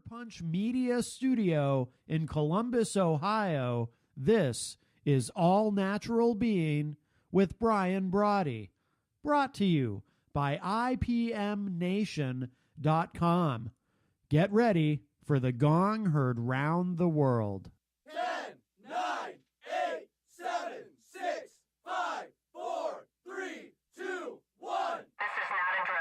Counterpunch Media Studio in Columbus, Ohio, this is All Natural Being with Brian Brawdy, brought to you by IPMNation.com. Get ready for the gong heard round the world. 10, 9, 8, 7, 6, 5, 4, 3, 2, 1. This is not a drill.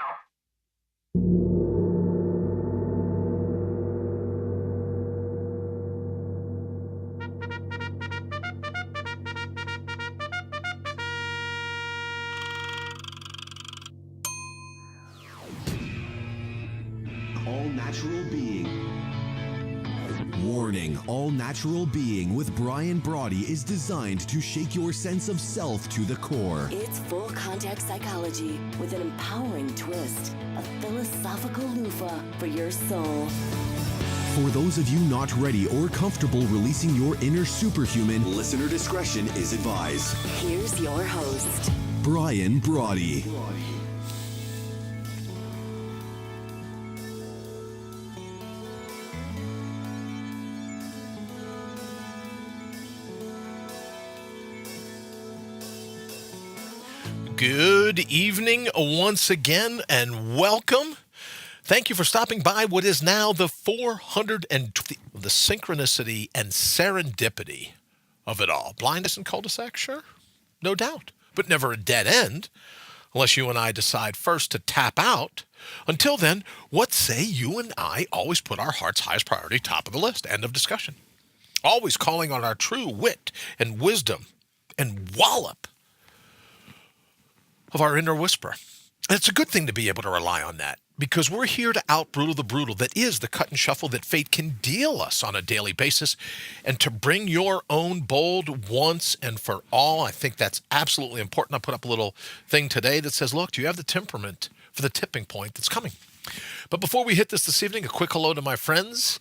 All Natural Being. Warning, All Natural Being with Brian Brawdy is designed to shake your sense of self to the core. It's full contact psychology with an empowering twist, a philosophical loofah for your soul. For those of you not ready or comfortable releasing your inner superhuman, listener discretion is advised. Here's your host, Brian Brawdy. Good evening once again and welcome. Thank you for stopping by what is now the 420, the synchronicity and serendipity of it all. Blindness and cul-de-sac, sure, no doubt, but never a dead end unless you and I decide first to tap out. Until then, what say you and I always put our heart's highest priority top of the list, end of discussion. Always calling on our true wit and wisdom and wallop of our inner whisper. And it's a good thing to be able to rely on that because we're here to out-brutal the brutal that is the cut and shuffle that fate can deal us on a daily basis, and to bring your own bold once and for all. I think that's absolutely important. I put up a little thing today that says, look, do you have the temperament for the tipping point that's coming? But before we hit this evening, a quick hello to my friends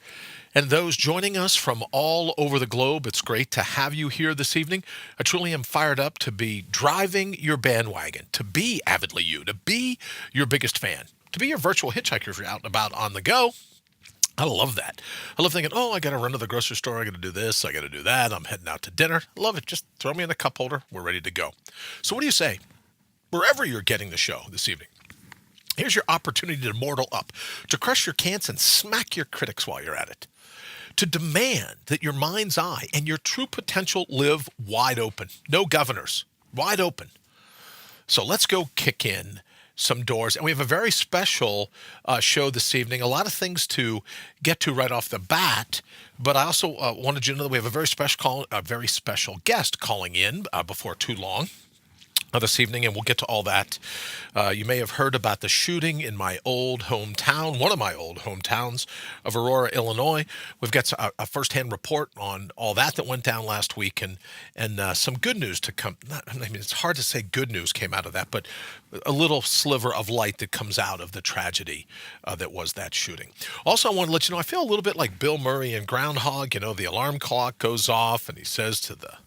and those joining us from all over the globe. It's great to have you here this evening. I truly am fired up to be driving your bandwagon, to be avidly you, to be your biggest fan, to be your virtual hitchhiker if you're out and about on the go. I love that. I love thinking, I got to run to the grocery store. I got to do this. I got to do that. I'm heading out to dinner. I love it. Just throw me in the cup holder. We're ready to go. So what do you say? Wherever you're getting the show this evening, here's your opportunity to mortal up, to crush your cans and smack your critics while you're at it, to demand that your mind's eye and your true potential live wide open. No governors, wide open. So let's go kick in some doors. And we have a very special show this evening. A lot of things to get to right off the bat, but I also wanted you to know that we have a very special guest calling in before too long this evening, and we'll get to all that. You may have heard about the shooting in my old hometown, one of my old hometowns of Aurora, Illinois. We've got a firsthand report on all that went down last week, and some good news to come. It's hard to say good news came out of that, but a little sliver of light that comes out of the tragedy that was that shooting. Also, I want to let you know, I feel a little bit like Bill Murray in Groundhog. The alarm clock goes off, and he says to the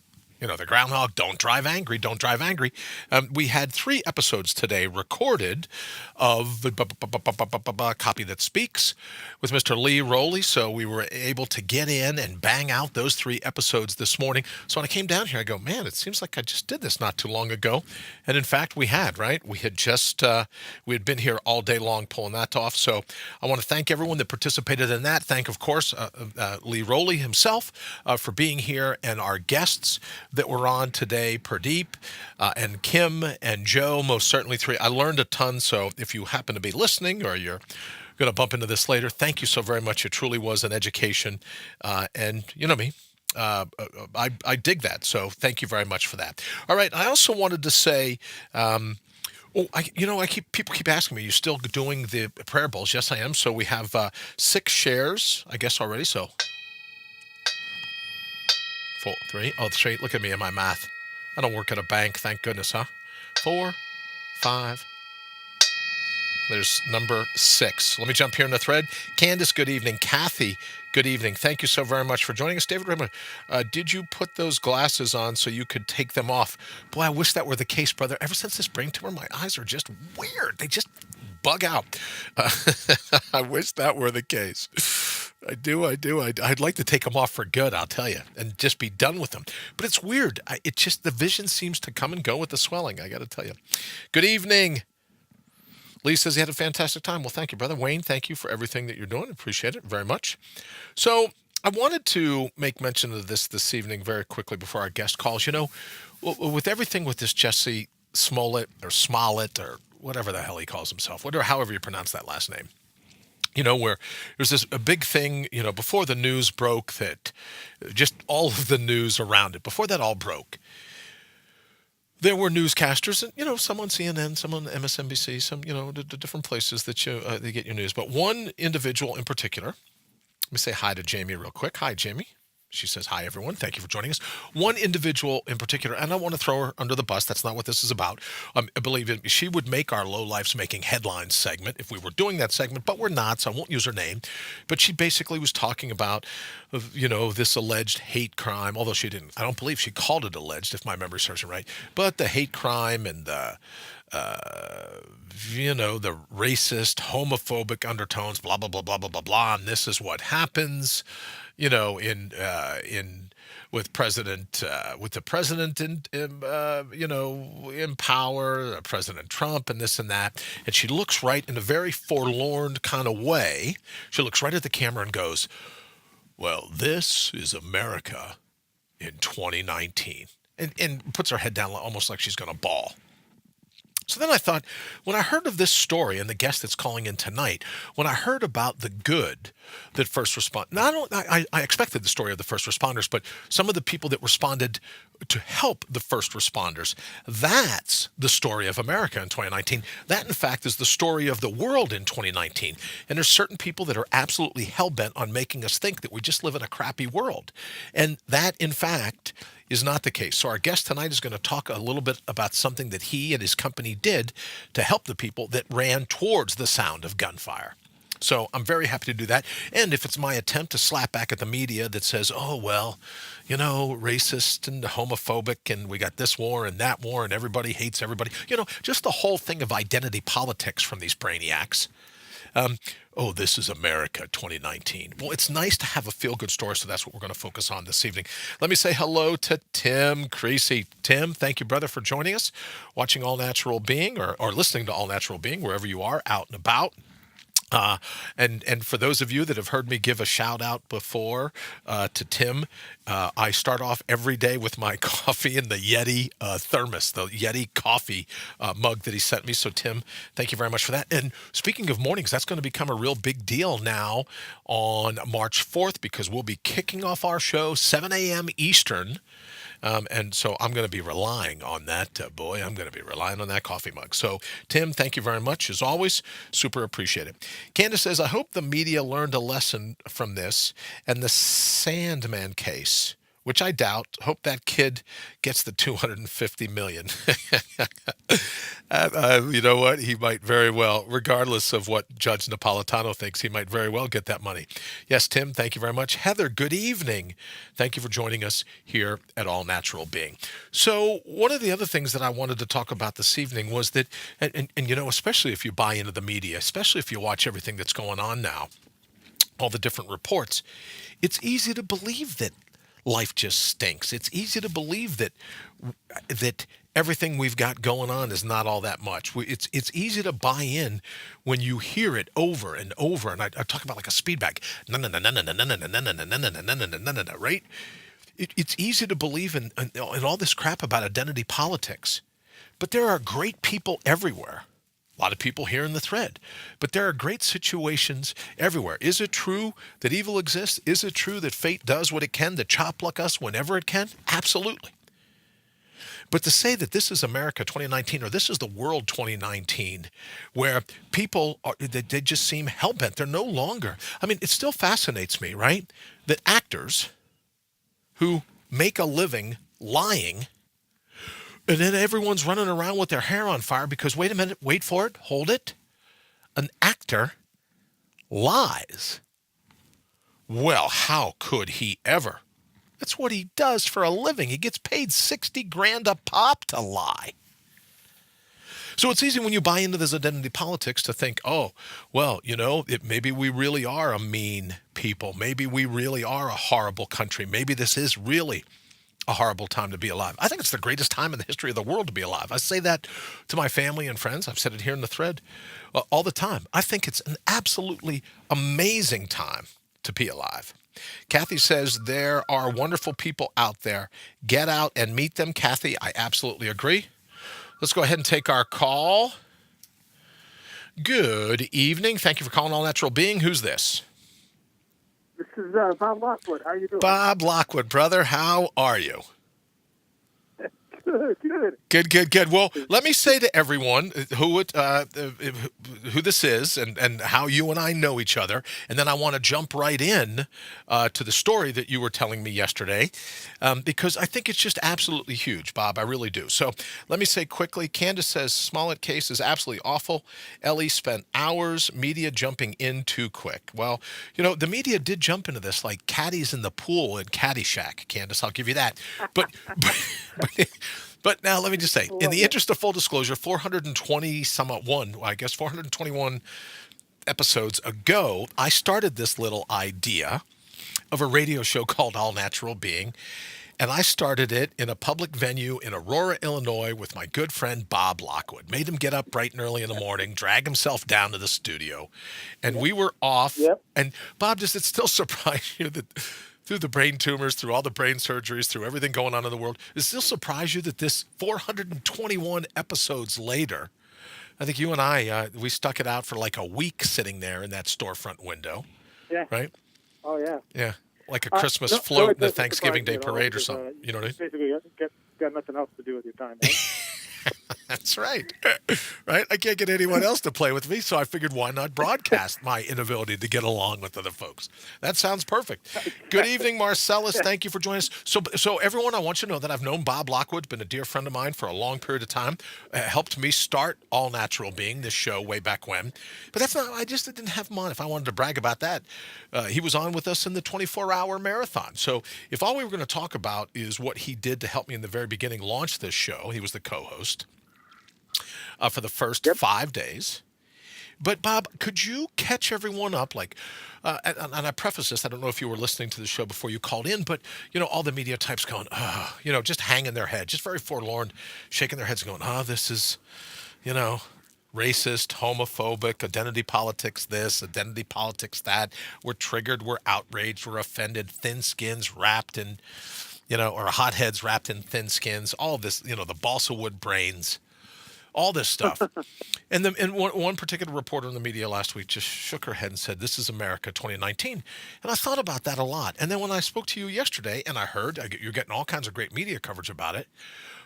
groundhog, don't drive angry, don't drive angry. We had 3 episodes today recorded of the Copy That Speaks with Mr. Lee Rowley, so we were able to get in and bang out those 3 episodes this morning. So when I came down here, I go, man, it seems like I just did this not too long ago. And in fact, we had, right? We had just, we had been here all day long pulling that off. So I want to thank everyone that participated in that. Thank, of course, Lee Rowley himself for being here, and our guests that were on today, Pradeep and Kim and Joe, most certainly 3. I learned a ton, so if you happen to be listening or you're going to bump into this later, thank you so very much. It truly was an education, and you know me. I dig that, so thank you very much for that. All right, I also wanted to say, people keep asking me, you still doing the prayer bowls? Yes, I am. So we have 6 shares, I guess, already. So 4, 3. Oh, 3. Look at me and my math. I don't work at a bank, thank goodness, huh? 4, 5. There's number 6. Let me jump here in the thread. Candace, good evening. Kathy, good evening. Thank you so very much for joining us. David Raymond, did you put those glasses on so you could take them off? Boy, I wish that were the case, brother. Ever since this brain tumor, my eyes are just weird. They just bug out. I wish that were the case. I do. I'd like to take them off for good, I'll tell you, and just be done with them. But it's weird. It just, the vision seems to come and go with the swelling, I got to tell you. Good evening. Lee says he had a fantastic time. Well, thank you, brother. Wayne, thank you for everything that you're doing. Appreciate it very much. So I wanted to make mention of this evening very quickly before our guest calls. You know, with everything with this Jesse Smollett or whatever the hell he calls himself, however you pronounce that last name. You know, where there's a big thing, you know, before the news broke, that just all of the news around it, before that all broke, there were newscasters, and, you know, some on CNN, some on MSNBC, some, you know, the different places that they get your news. But one individual in particular, let me say hi to Jamie real quick. Hi, Jamie. She says, hi, everyone. Thank you for joining us. One individual in particular, and I don't want to throw her under the bus. That's not what this is about. I believe she would make our Low Lifes Making Headlines segment if we were doing that segment, but we're not, so I won't use her name. But she basically was talking about, you know, this alleged hate crime, although she didn't, I don't believe she called it alleged, if my memory serves me right, but the hate crime and the, you know, the racist, homophobic undertones, blah, blah, blah, blah, blah, blah, blah, and this is what happens, you know, with the president you know, in power, President Trump and this and that. And she looks right in a very forlorn kind of way. She looks right at the camera and goes, well, this is America in 2019. And puts her head down almost like she's going to bawl. So then I thought, when I heard of this story and the guest that's calling in tonight, when I heard about the good that first I expected the story of the first responders, but some of the people that responded to help the first responders, that's the story of America in 2019. That, in fact, is the story of the world in 2019. And there's certain people that are absolutely hell-bent on making us think that we just live in a crappy world. And that, in fact, is not the case. So our guest tonight is going to talk a little bit about something that he and his company did to help the people that ran towards the sound of gunfire. So I'm very happy to do that. And if it's my attempt to slap back at the media that says, oh, well, you know, racist and homophobic, and we got this war and that war, and everybody hates everybody, you know, just the whole thing of identity politics from these brainiacs. Oh, this is America 2019. Well, it's nice to have a feel-good story, so that's what we're going to focus on this evening. Let me say hello to Tim Creasy. Tim, thank you, brother, for joining us, watching All Natural Being or listening to All Natural Being, wherever you are, out and about. And for those of you that have heard me give a shout out before to Tim, I start off every day with my coffee in the Yeti thermos, the Yeti coffee mug that he sent me. So Tim, thank you very much for that. And speaking of mornings, that's going to become a real big deal now on March 4th, because we'll be kicking off our show 7 a.m. Eastern. And so I'm going to be relying on that, I'm going to be relying on that coffee mug. So, Tim, thank you very much. As always, super appreciate it. Candace says, I hope the media learned a lesson from this and the Sandman case, which I doubt. Hope that kid gets the $250 million. You know what? He might very well, regardless of what Judge Napolitano thinks, he might very well get that money. Yes, Tim, thank you very much. Heather, good evening. Thank you for joining us here at All Natural Being. So one of the other things that I wanted to talk about this evening was that, and you know, especially if you buy into the media, especially if you watch everything that's going on now, all the different reports, it's easy to believe that life just stinks. It's easy to believe that everything we've got going on is not all that much. It's easy to buy in when you hear it over and over. And I talk about like a speed bag. Right? It's easy to believe in all this crap about identity politics. But there are great people everywhere. A lot of people here in the thread, but there are great situations everywhere. Is it true that evil exists? Is it true that fate does what it can to chop block us whenever it can? Absolutely. But to say that this is America 2019 or this is the world 2019, where people they just seem hell-bent. They're no longer. I mean, it still fascinates me, right, that actors who make a living lying, and then everyone's running around with their hair on fire because, wait a minute, wait for it, hold it. An actor lies. Well, how could he ever? That's what he does for a living. He gets paid $60,000 a pop to lie. So it's easy when you buy into this identity politics to think, oh, well, you know, maybe we really are a mean people. Maybe we really are a horrible country. Maybe this is really a horrible time to be alive. I think it's the greatest time in the history of the world to be alive. I say that to my family and friends. I've said it here in the thread all the time. I think it's an absolutely amazing time to be alive. Kathy says there are wonderful people out there. Get out and meet them, Kathy. I absolutely agree. Let's go ahead and take our call. Good evening. Thank you for calling All Natural Being. Who's this? This is Bob Lockwood. How you doing? Bob Lockwood, brother. How are you? Good. Good. Well, let me say to everyone who this is and how you and I know each other, and then I want to jump right in to the story that you were telling me yesterday, because I think it's just absolutely huge, Bob. I really do. So let me say quickly, Candace says Smollett case is absolutely awful. Ellie spent hours, media jumping in too quick. Well, the media did jump into this like caddies in the pool in Caddyshack, Candace. I'll give you that. But now let me just say, in the interest of full disclosure, 421 episodes ago, I started this little idea of a radio show called All Natural Being, and I started it in a public venue in Aurora, Illinois with my good friend Bob Lockwood. Made him get up bright and early in the morning, drag himself down to the studio, and we were off. Yep. And Bob, does it still surprise you that through the brain tumors, through all the brain surgeries, through everything going on in the world, does it still surprise you that this 421 episodes later, I think you and I, we stuck it out for like a week sitting there in that storefront window. Yeah. Right? Oh, yeah. Yeah. Like a Christmas No, float it in the doesn't Thanksgiving Day surprise me at all, parade or because, something. You know what I mean? Basically, got nothing else to do with your time. Right? That's right. Right? I can't get anyone else to play with me, so I figured why not broadcast my inability to get along with other folks. That sounds perfect. Good evening, Marcellus. Thank you for joining us. So everyone, I want you to know that I've known Bob Lockwood, been a dear friend of mine for a long period of time, helped me start All Natural Being, this show way back when. But that's not, I just didn't have him on if I wanted to brag about that. He was on with us in the 24-hour marathon. So if all we were going to talk about is what he did to help me in the very beginning launch this show, he was the co-host for the first 5 days. But Bob, could you catch everyone up? Like, and I preface this, I don't know if you were listening to the show before you called in, but all the media types going, just hanging their head, just very forlorn, shaking their heads, going, this is, racist, homophobic, identity politics this, identity politics that. We're triggered, we're outraged, we're offended, thin skins wrapped in, or hotheads wrapped in thin skins, all of this, the balsa wood brains. All this stuff. And one particular reporter in the media last week just shook her head and said, "This is America 2019. And I thought about that a lot. And then when I spoke to you yesterday and I heard you're getting all kinds of great media coverage about it,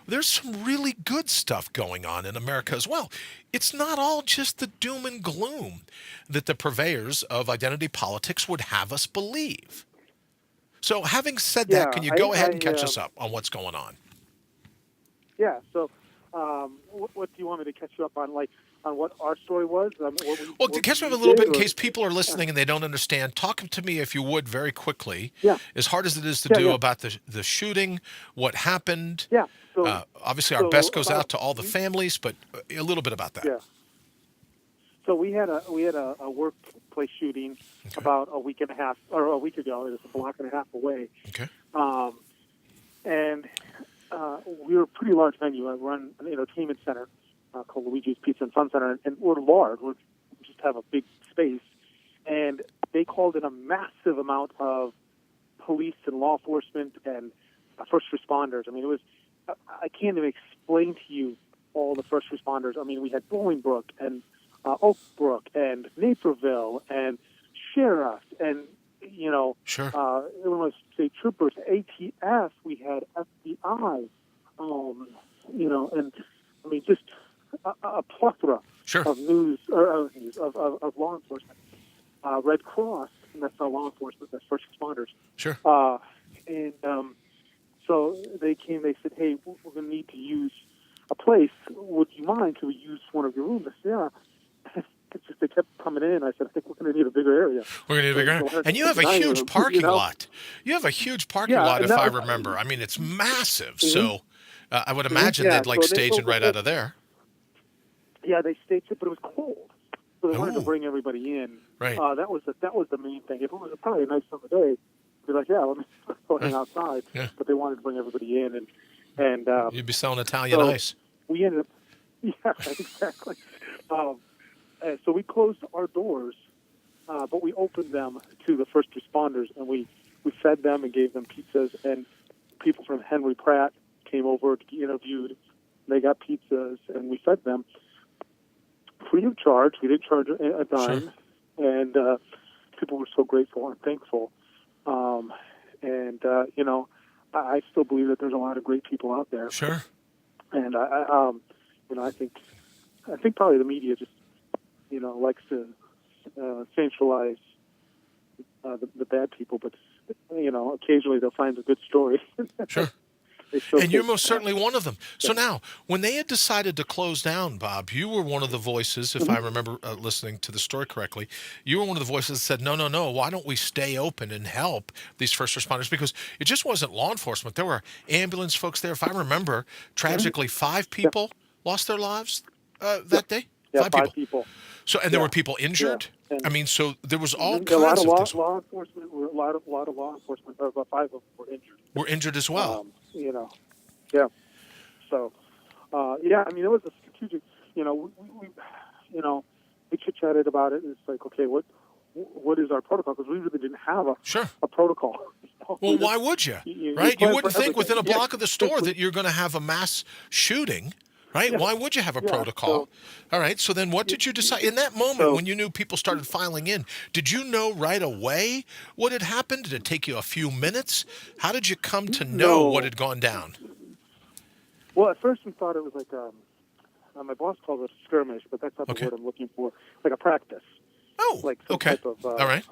there's some really good stuff going on in America as well. It's not all just the doom and gloom that the purveyors of identity politics would have us believe. So having said that, can you go ahead and catch us up on what's going on? Yeah, so what do you want me to catch you up on, on what our story was? Catch me up a little bit in case people are listening and they don't understand. Talk to me, if you would, very quickly, as hard as it is to do, about the shooting, what happened. Yeah. So, obviously, our best goes out to all the families, but a little bit about that. Yeah. So we had a workplace shooting about a week ago. It was a block and a half away. Okay. And we were a pretty large venue. I run an entertainment center called Luigi's Pizza and Fun Center, and we're large. We just have a big space. And they called in a massive amount of police and law enforcement and first responders. I mean, I can't even explain to you all the first responders. I mean, we had Bolingbrook and Oak Brook and Naperville and sheriff and Sure. Illinois State Troopers, ATF, we had FBI, and I mean just a plethora of of law enforcement. Red Cross, and that's not law enforcement, that's first responders. Sure. So they came, they said, "Hey, we're going to need to use a place. Would you mind? Can we use one of your rooms?" I said, "Yeah." It's just they kept coming in. I said, "I think we're going to need a bigger area." We're going to need a bigger area. And you have a huge parking lot. You have a huge parking lot, if I remember. I mean, it's massive. Mm-hmm. So I would imagine they'd stage it right out of there. Yeah, they staged it, but it was cold. So they wanted to bring everybody in Right. That was the main thing. If it was probably a nice summer day, they'd be like, yeah, let me go hang outside. Yeah. But they wanted to bring everybody in, and You'd be selling Italian so ice. we ended up, yeah, exactly. And so we closed our doors, but we opened them to the first responders, and we fed them and gave them pizzas. And people from Henry Pratt came over to be interviewed. They got pizzas, and we fed them free of charge. We didn't charge a dime. Sure. And people were so grateful and thankful. I still believe that there's a lot of great people out there. Sure. And I think probably the media just likes to sensationalize the bad people, but occasionally they'll find a good story. Sure. And you're most certainly one of them. So now, when they had decided to close down, Bob, you were one of the voices, if I remember listening to the story correctly, you were one of the voices that said, no, why don't we stay open and help these first responders? Because it just wasn't law enforcement. There were ambulance folks there. If I remember, tragically, 5 people lost their lives that day? Yeah, 5 people. So, and there were people injured? Yeah. I mean, so there was all a kinds lot of law enforcement. A lot of law enforcement. About 5 of them were injured. Were injured as well. Yeah. So, I mean, it was a strategic. We chit chatted about it, and it's like, okay, what is our protocol? Because we really didn't have a protocol. Well, why would you? Right? You wouldn't think within a block of the store exactly. that you're going to have a mass shooting. Right? Yeah. Why would you have a protocol? All right. So then what did you decide? In that moment when you knew people started filing in, did you know right away what had happened? Did it take you a few minutes? How did you come to know what had gone down? Well, at first we thought it was like my boss called it a skirmish, but that's not the word I'm looking for. Like a practice. Oh, like some type of all right.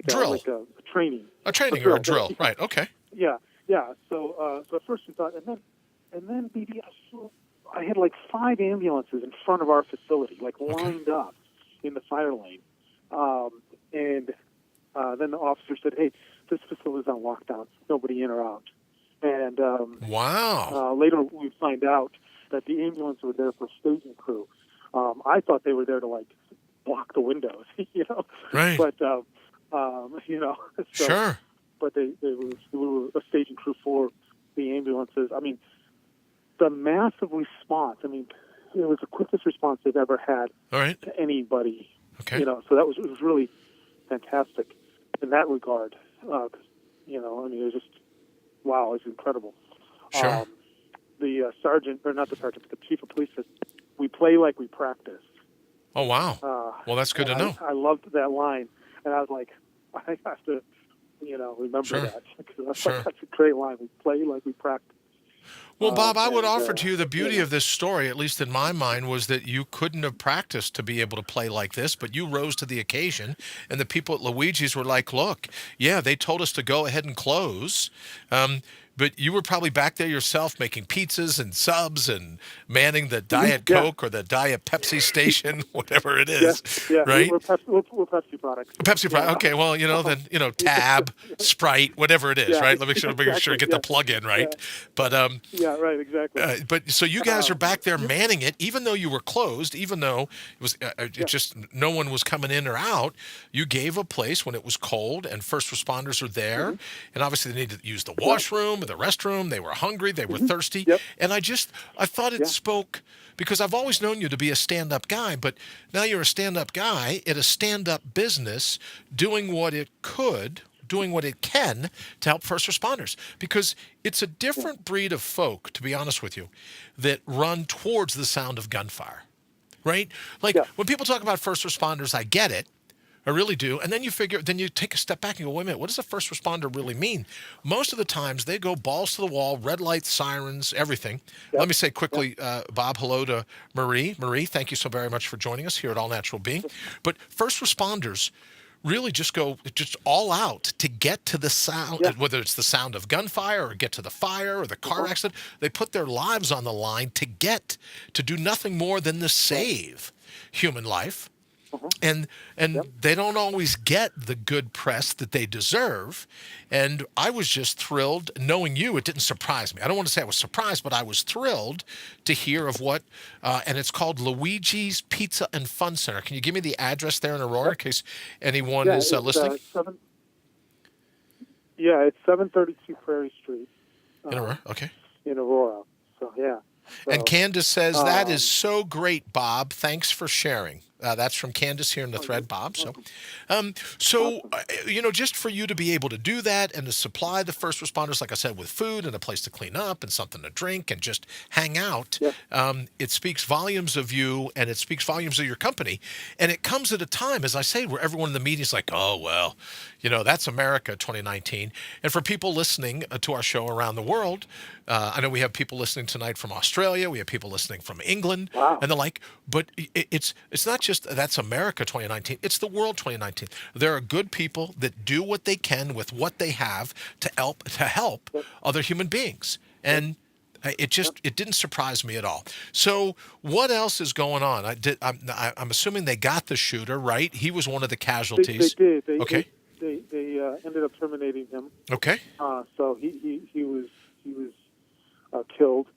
drill. Like a training. A training or a drill. Right. Okay. Yeah. So at first we thought, and then BB, I had like 5 ambulances in front of our facility, like lined up in the fire lane. Then the officer said, "Hey, this facility's on lockdown. Nobody in or out." And later we find out that the ambulance were there for staging crew. I thought they were there to like block the windows, Right. But Sure. But they were a staging crew for the ambulances. I mean, the massive response. I mean, it was the quickest response they've ever had to anybody. Okay. So it was really fantastic in that regard. I mean, it was just wow, it's incredible. Sure. The sergeant, or not the sergeant, but the chief of police said, "We play like we practice." Oh wow. Well, that's good to know. I loved that line, and I was like, I have to, remember that because that's a great line. We play like we practice. Well, Bob, I would offer to you the beauty of this story, at least in my mind, was that you couldn't have practiced to be able to play like this, but you rose to the occasion, and the people at Luigi's were like, look, yeah, they told us to go ahead and close, but you were probably back there yourself making pizzas and subs and manning the Diet Coke or the Diet Pepsi station, whatever it is, right? We're Pepsi products. Pepsi product. Okay, well, then Tab, Sprite, whatever it is, right? Let me make sure to get the plug in right. But right, exactly. But so you guys are back there manning it, even though you were closed, even though it was just no one was coming in or out. You gave a place when it was cold, and first responders are there, and obviously they needed to use the washroom. The restroom, they were hungry, they were thirsty, and I thought it spoke, because I've always known you to be a stand-up guy, but now you're a stand-up guy at a stand-up business doing what it can to help first responders, because it's a different breed of folk, to be honest with you, that run towards the sound of gunfire, right? Like when people talk about first responders, I get it. I really do. And then you take a step back and go, wait a minute, what does a first responder really mean? Most of the times they go balls to the wall, red lights, sirens, everything. Let me say quickly, Bob, hello to Marie. Marie, thank you so very much for joining us here at All Natural Being. But first responders really just go all out to get to the sound, whether it's the sound of gunfire or get to the fire or the car accident. They put their lives on the line to do nothing more than to save human life. and they don't always get the good press that they deserve. And I was just thrilled knowing you. It didn't surprise me. I don't want to say I was surprised, but I was thrilled to hear of what, and it's called Luigi's Pizza and Fun Center. Can you give me the address there in Aurora in case anyone is listening? It's 732 Prairie Street. In Aurora, okay. In Aurora. So, yeah. So, and Candace says, that is so great, Bob. Thanks for sharing. That's from Candace here in the thread, Bob. So, just for you to be able to do that and to supply the first responders, like I said, with food and a place to clean up and something to drink and just hang out, it speaks volumes of you and it speaks volumes of your company. And it comes at a time, as I say, where everyone in the media is like, oh, well, that's America 2019. And for people listening to our show around the world, I know we have people listening tonight from Australia. We have people listening from England and the like. But it's not just that's America 2019. It's the world 2019. There are good people that do what they can with what they have to help other human beings. And it didn't surprise me at all. So what else is going on? I'm assuming they got the shooter, right? He was one of the casualties. They did. Okay. They ended up terminating him. Okay. So he was killed,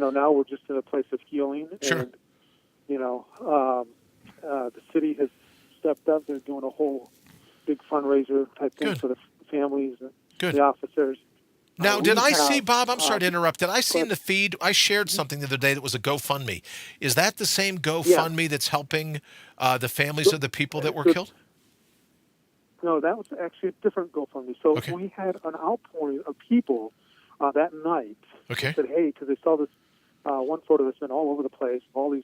now we're just in a place of healing. Sure. And the city has stepped up. They're doing a whole big fundraiser type thing for the families and the officers. Now, did I see, Bob, I'm sorry to interrupt, did I see in the feed, I shared something the other day that was a GoFundMe. Is that the same GoFundMe that's helping the families of the people that were killed? No, that was actually a different GoFundMe. So we had an outpouring of people that night that said, hey, because they saw this one photo that's been all over the place, all these,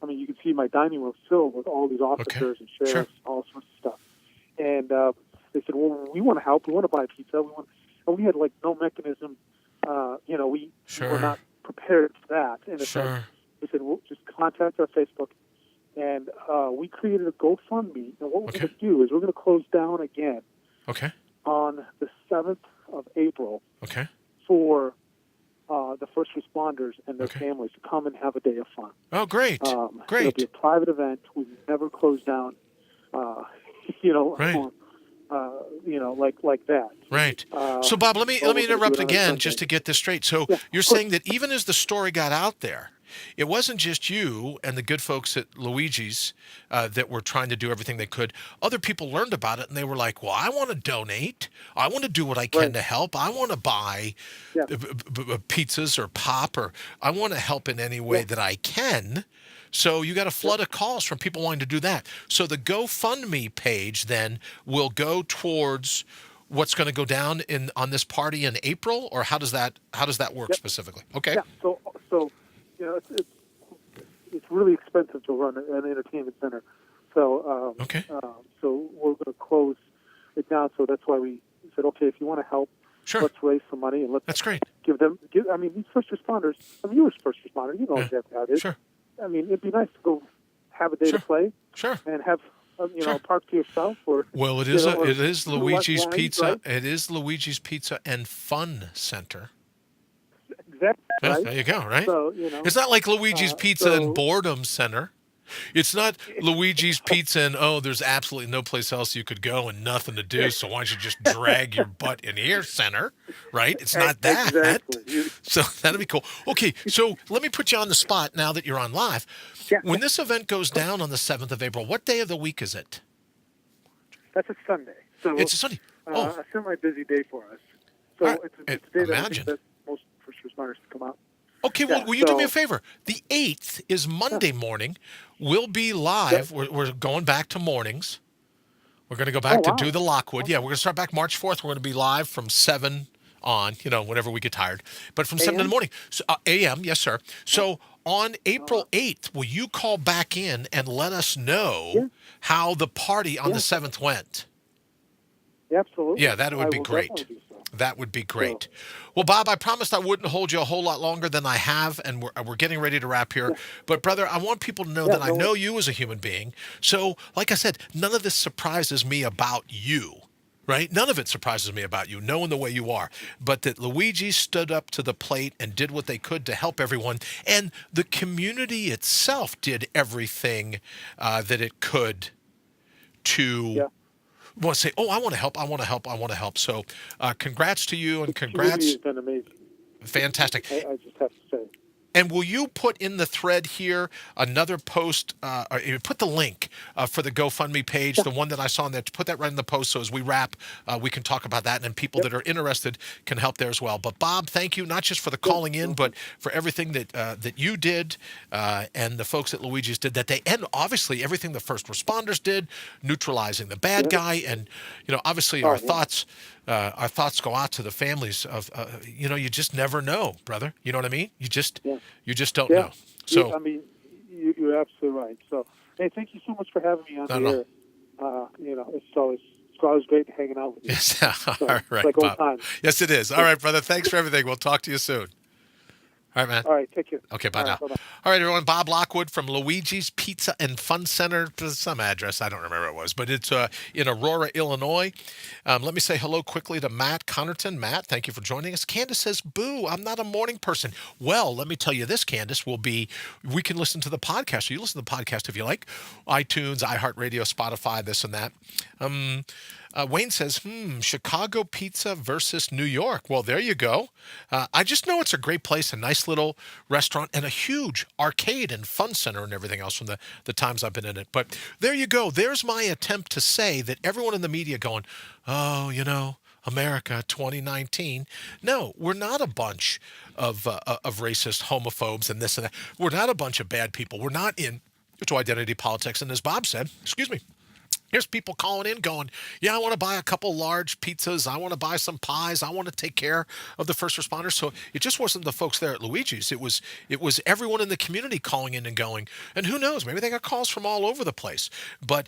you can see my dining room filled with all these officers and sheriffs, all sorts of stuff. And they said, well, we want to help. We want to buy pizza. And we had, no mechanism. We were not prepared for that. And they said, well, just contact our Facebook. And we created a GoFundMe. And what we're going to do is we're going to close down again on the 7th of April for the first responders and their families to come and have a day of fun. Oh, great. Great. It'll be a private event. We've never closed down, like that. Right. So, Bob, let me interrupt again just to get this straight. So you're saying that even as the story got out there, it wasn't just you and the good folks at Luigi's that were trying to do everything they could. Other people learned about it, and they were like, well, I want to donate. I want to do what I can to help. I want to buy pizzas or pop, or I want to help in any way that I can. So you got a flood of calls from people wanting to do that. So the GoFundMe page then will go towards what's going to go down on this party in April, or how does that work specifically? Okay. Yeah. So it's really expensive to run an entertainment center. So so we're going to close it down. So that's why we said, okay, if you want to help, let's raise some money and let's give them. These first responders. You were a first responder. You know exactly how it is. Sure. It'd be nice to go have a day to play. Sure. And have a park to yourself. Or it is Luigi's Pizza. Right? It is Luigi's Pizza and Fun Center. Exactly. Yeah, there you go. Right. So it's not like Luigi's Pizza and Boredom Center. It's not Luigi's Pizza and, there's absolutely no place else you could go and nothing to do, so why don't you just drag your butt in here, center, right? It's not that. Exactly. So that'd be cool. Okay, so let me put you on the spot now that you're on live. Yeah. When this event goes down on the 7th of April, what day of the week is it? That's a Sunday. So it's a Sunday. A semi-busy day for us. So it's a day that I think that most first responders come out. Okay, well, will you do me a favor? The 8th is Monday morning. We'll be live. We're going back to mornings. We're going to go back to do the Lockwood. Yeah, we're going to start back March 4th. We're going to be live from 7 on, whenever we get tired. But from 7 in the morning. So, a.m., yes, sir. So on April 8th, will you call back in and let us know how the party on the 7th went? Absolutely. Yeah, that would be great. That would be great. Well, Bob, I promised I wouldn't hold you a whole lot longer than I have, and we're getting ready to wrap here. But, brother, I want people to know that I know you as a human being. So, like I said, none of this surprises me about you, right? None of it surprises me about you, knowing the way you are. But that Luigi stood up to the plate and did what they could to help everyone. And the community itself did everything that it could to want to say, oh, I want to help, I want to help, I want to help. So congrats to you, and The community has congrats. been amazing. Fantastic. I just have to say. And will you put in the thread here another post, or you put the link for the GoFundMe page, the one that I saw in there, to put that right in the post, so as we wrap, we can talk about that, and then people that are interested can help there as well. But Bob, thank you, not just for the calling in, but for everything that that you did, and the folks at Luigi's did that day, and obviously everything the first responders did, neutralizing the bad guy, and obviously our thoughts. Our thoughts go out to the families of, you just never know, brother. You know what I mean? You just don't know. So, I mean, you're absolutely right. So, hey, thank you so much for having me on the air. It's always great hanging out with you. Yes, So, all right, it's like old Bob. times. Yes, it is. All right, brother. Thanks for everything. We'll talk to you soon. All right, man. All right, take care. Okay, bye All now. right, bye-bye. All right, everyone. Bob Lockwood from Luigi's Pizza and Fun Center. Some address, I don't remember what it was, but it's in Aurora, Illinois. Let me say hello quickly to Matt Connerton. Matt, thank you for joining us. Candace says, boo, I'm not a morning person. Well, let me tell you this, Candace, we can listen to the podcast. So you listen to the podcast if you like. iTunes, iHeartRadio, Spotify, this and that. Wayne says, Chicago pizza versus New York. Well, there you go. I just know it's a great place, a nice little restaurant, and a huge arcade and fun center and everything else from the times I've been in it. But there you go. There's my attempt to say that everyone in the media going, oh, America 2019. No, we're not a bunch of racist homophobes and this and that. We're not a bunch of bad people. We're not into identity politics. And as Bob said, excuse me, here's people calling in going, yeah, I want to buy a couple large pizzas. I want to buy some pies. I want to take care of the first responders. So it just wasn't the folks there at Luigi's. It was everyone in the community calling in and going, and who knows, maybe they got calls from all over the place. But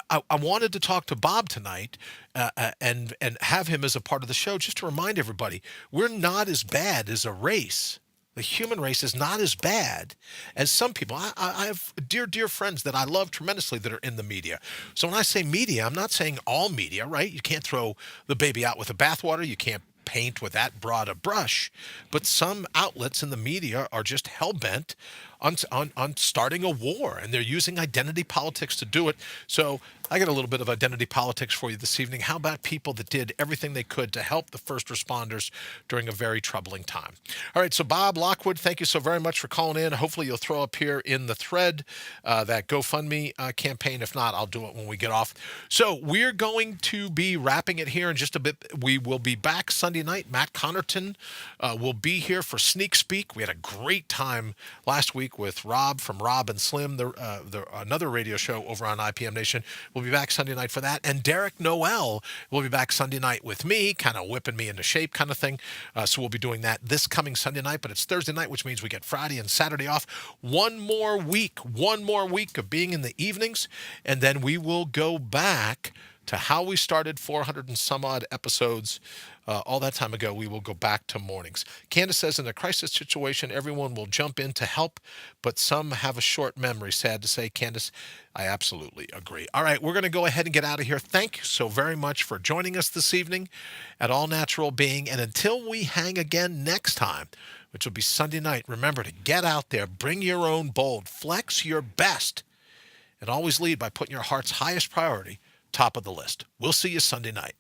I wanted to talk to Bob tonight and have him as a part of the show just to remind everybody, we're not as bad as a race. The human race is not as bad as some people. I have dear friends that I love tremendously that are in the media. So when I say media, I'm not saying all media, right? You can't throw the baby out with the bathwater. You can't paint with that broad a brush. But some outlets in the media are just hell-bent on starting a war, and they're using identity politics to do it. So I got a little bit of identity politics for you this evening. How about people that did everything they could to help the first responders during a very troubling time? All right, so Bob Lockwood, thank you so very much for calling in. Hopefully you'll throw up here in the thread that GoFundMe campaign. If not, I'll do it when we get off. So we're going to be wrapping it here in just a bit. We will be back Sunday night. Matt Connerton will be here for Sneak Speak. We had a great time last week with Rob from Rob and Slim, another radio show over on IPM Nation. We'll be back Sunday night for that. And Derek Noel will be back Sunday night with me, kind of whipping me into shape kind of thing. So we'll be doing that this coming Sunday night, but it's Thursday night, which means we get Friday and Saturday off. One more week of being in the evenings, and then we will go back to how we started 400 and some odd episodes all that time ago. We will go back to mornings. Candace says, in a crisis situation, everyone will jump in to help, but some have a short memory. Sad to say, Candace, I absolutely agree. All right, we're going to go ahead and get out of here. Thank you so very much for joining us this evening at All Natural Being. And until we hang again next time, which will be Sunday night, remember to get out there, bring your own bold, flex your best, and always lead by putting your heart's highest priority top of the list. We'll see you Sunday night.